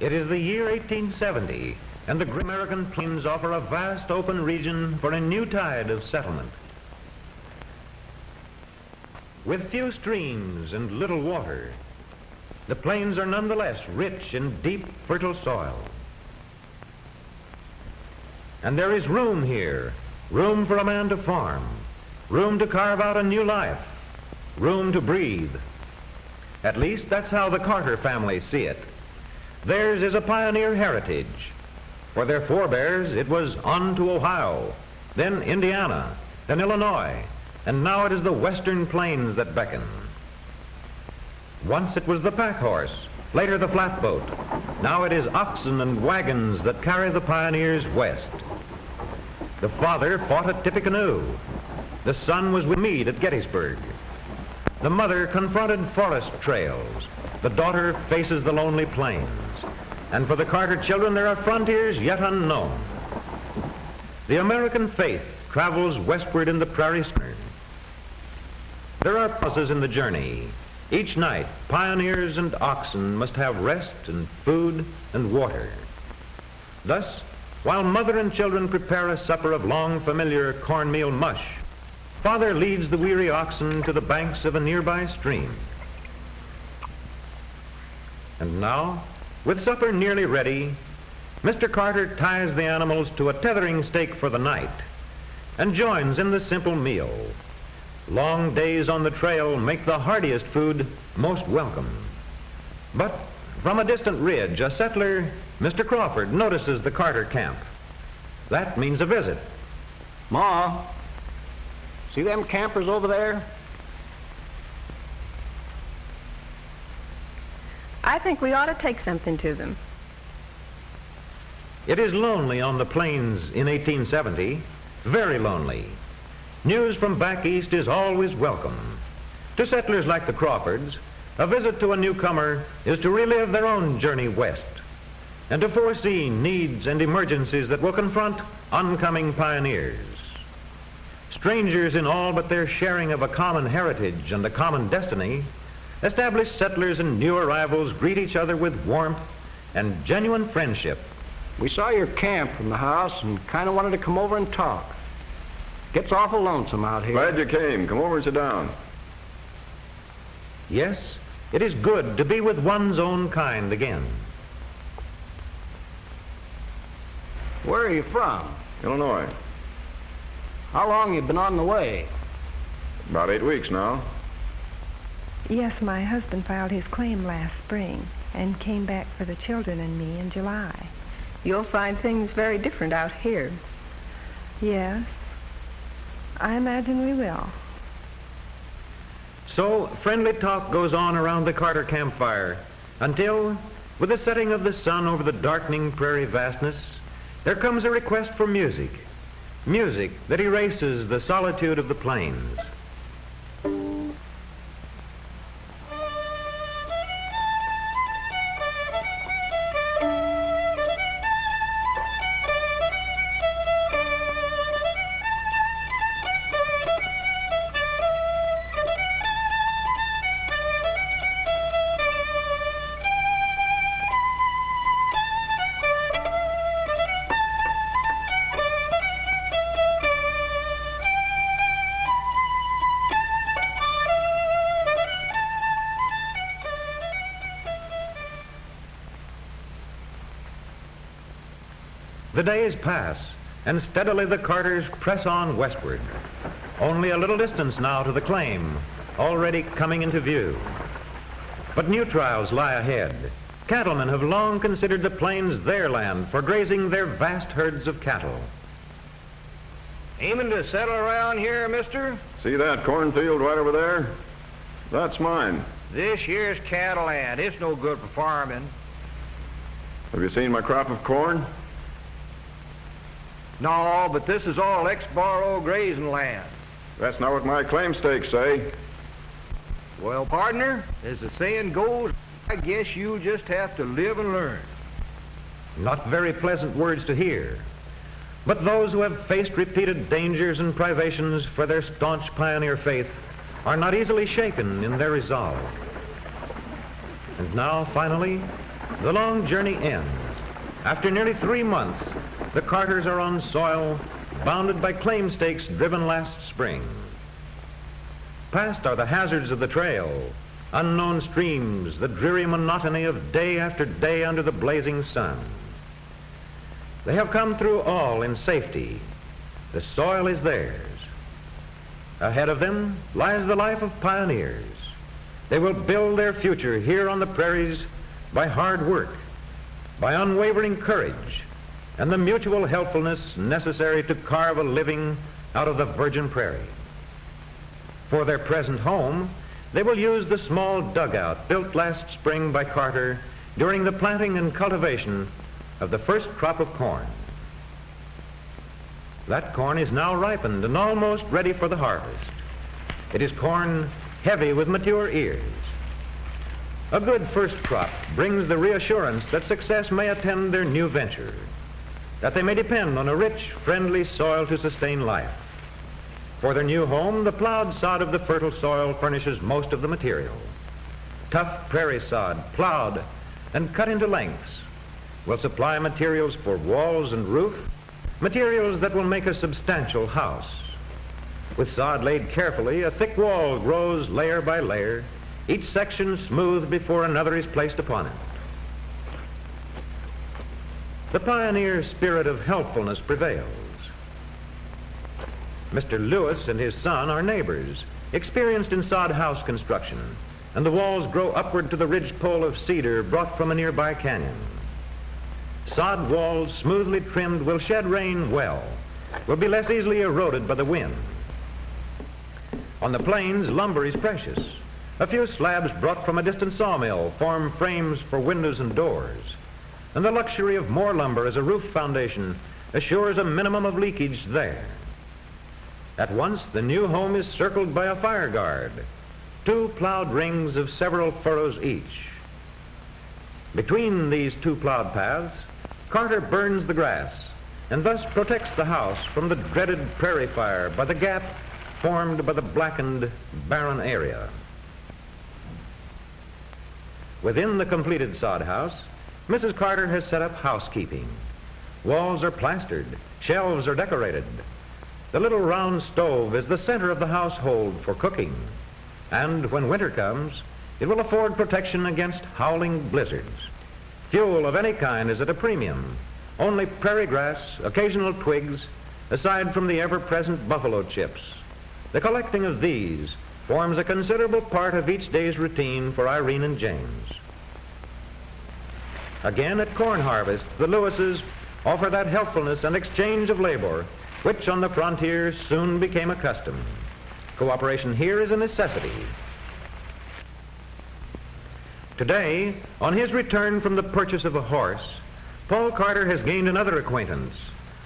It is the year 1870, and the great American plains offer a vast open region for a new tide of settlement. With few streams and little water, the plains are nonetheless rich in deep, fertile soil. And there is room here, room for a man to farm, room to carve out a new life, room to breathe. At least that's how the Carter family see it. Theirs is a pioneer heritage. For their forebears, it was on to Ohio, then Indiana, then Illinois, and now it is the western plains that beckon. Once it was the pack horse, later the flatboat. Now it is oxen and wagons that carry the pioneers west. The father fought at Tippecanoe. The son was with Meade at Gettysburg. The mother confronted forest trails. The daughter faces the lonely plains. And for the Carter children, there are frontiers yet unknown. The American faith travels westward in the prairie schooner. There are pauses in the journey. Each night, pioneers and oxen must have rest and food and water. Thus, while mother and children prepare a supper of long familiar cornmeal mush, father leads the weary oxen to the banks of a nearby stream. And now, with supper nearly ready, Mr. Carter ties the animals to a tethering stake for the night and joins in the simple meal. Long days on the trail make the hardiest food most welcome. But from a distant ridge, a settler, Mr. Crawford, notices the Carter camp. That means a visit. Ma, see them campers over there? I think we ought to take something to them. It is lonely on the plains in 1870, very lonely. News from back east is always welcome. To settlers like the Crawfords, a visit to a newcomer is to relive their own journey west and to foresee needs and emergencies that will confront oncoming pioneers. Strangers in all but their sharing of a common heritage and a common destiny, established settlers and new arrivals greet each other with warmth and genuine friendship. We saw your camp from the house and kind of wanted to come over and talk. Gets awful lonesome out here. Glad you came. Come over and sit down. Yes, it is good to be with one's own kind again. Where are you from? Illinois. How long you been on the way? About 8 weeks now. Yes, my husband filed his claim last spring and came back for the children and me in July. You'll find things very different out here. Yes, I imagine we will. So friendly talk goes on around the Carter campfire until, with the setting of the sun over the darkening prairie vastness, there comes a request for music. Music that erases the solitude of the plains. The days pass, and steadily the Carters press on westward. Only a little distance now to the claim, already coming into view. But new trials lie ahead. Cattlemen have long considered the plains their land for grazing their vast herds of cattle. Aiming to settle around here, mister? See that cornfield right over there? That's mine. This year's cattle land. It's no good for farming. Have you seen my crop of corn? No, but this is all ex-borrow grazing land. That's not what my claim stakes say. Well, partner, as the saying goes, I guess you'll just have to live and learn. Not very pleasant words to hear. But those who have faced repeated dangers and privations for their staunch pioneer faith are not easily shaken in their resolve. And now, finally, The long journey ends. After nearly 3 months, the carters are on soil bounded by claim stakes driven last spring. Past are the hazards of the trail, unknown streams, the dreary monotony of day after day under the blazing sun. They have come through all in safety. The soil is theirs. Ahead of them lies the life of pioneers. They will build their future here on the prairies by hard work, by unwavering courage, and the mutual helpfulness necessary to carve a living out of the virgin prairie. For their present home, they will use the small dugout built last spring by Carter during the planting and cultivation of the first crop of corn. That corn is now ripened and almost ready for the harvest. It is corn heavy with mature ears. A good first crop brings the reassurance that success may attend their new venture, that they may depend on a rich, friendly soil to sustain life. For their new home, the plowed sod of the fertile soil furnishes most of the material. Tough prairie sod, plowed and cut into lengths, will supply materials for walls and roof, materials that will make a substantial house. With sod laid carefully, a thick wall grows layer by layer, each section smooth before another is placed upon it. The pioneer spirit of helpfulness prevails. Mr. Lewis and his son are neighbors, experienced in sod house construction, and the walls grow upward to the ridgepole of cedar brought from a nearby canyon. Sod walls, smoothly trimmed, will shed rain well, will be less easily eroded by the wind. On the plains, lumber is precious. A few slabs brought from a distant sawmill form frames for windows and doors, and the luxury of more lumber as a roof foundation assures a minimum of leakage there. At once, the new home is circled by a fire guard, 2 plowed rings of several furrows each. Between these 2 plowed paths, Carter burns the grass and thus protects the house from the dreaded prairie fire by the gap formed by the blackened, barren area. Within the completed sod house, Mrs. Carter has set up housekeeping. Walls are plastered, shelves are decorated. The little round stove is the center of the household for cooking, and when winter comes, it will afford protection against howling blizzards. Fuel of any kind is at a premium. Only prairie grass, occasional twigs, aside from the ever-present buffalo chips. The collecting of these forms a considerable part of each day's routine for Irene and James. Again, at corn harvest, the Lewises offer that helpfulness and exchange of labor which on the frontier soon became a custom. Cooperation here is a necessity. Today, on his return from the purchase of a horse, Paul Carter has gained another acquaintance,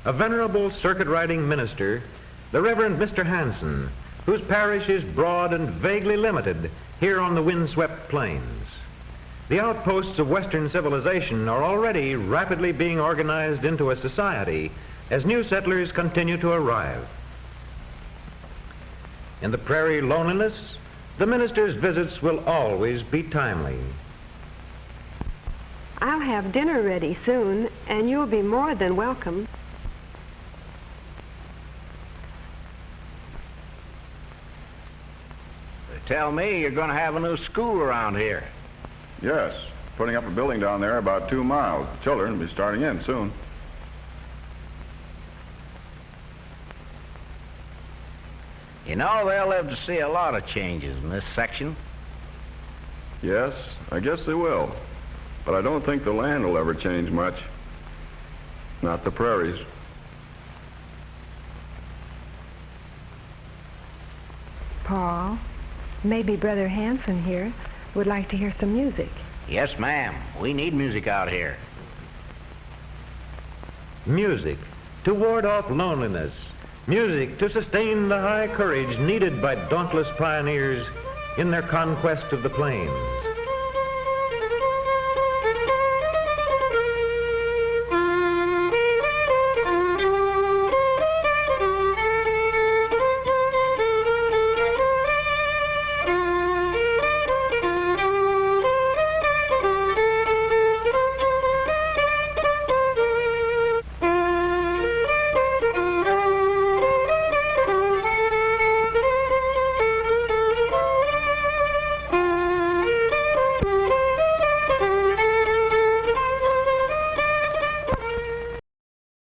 a venerable circuit-riding minister, the Reverend Mr. Hanson, whose parish is broad and vaguely limited here on the windswept plains. The outposts of Western civilization are already rapidly being organized into a society as new settlers continue to arrive. In the prairie loneliness, the minister's visits will always be timely. I'll have dinner ready soon, and you'll be more than welcome. They tell me you're going to have a new school around here. Yes, putting up a building down there about 2 miles. The children will be starting in soon. You know, they'll live to see a lot of changes in this section. Yes, I guess they will. But I don't think the land will ever change much. Not the prairies. Paul, maybe Brother Hanson here would like to hear some music. Yes, ma'am. We need music out here. Music to ward off loneliness. Music to sustain the high courage needed by dauntless pioneers in their conquest of the plains.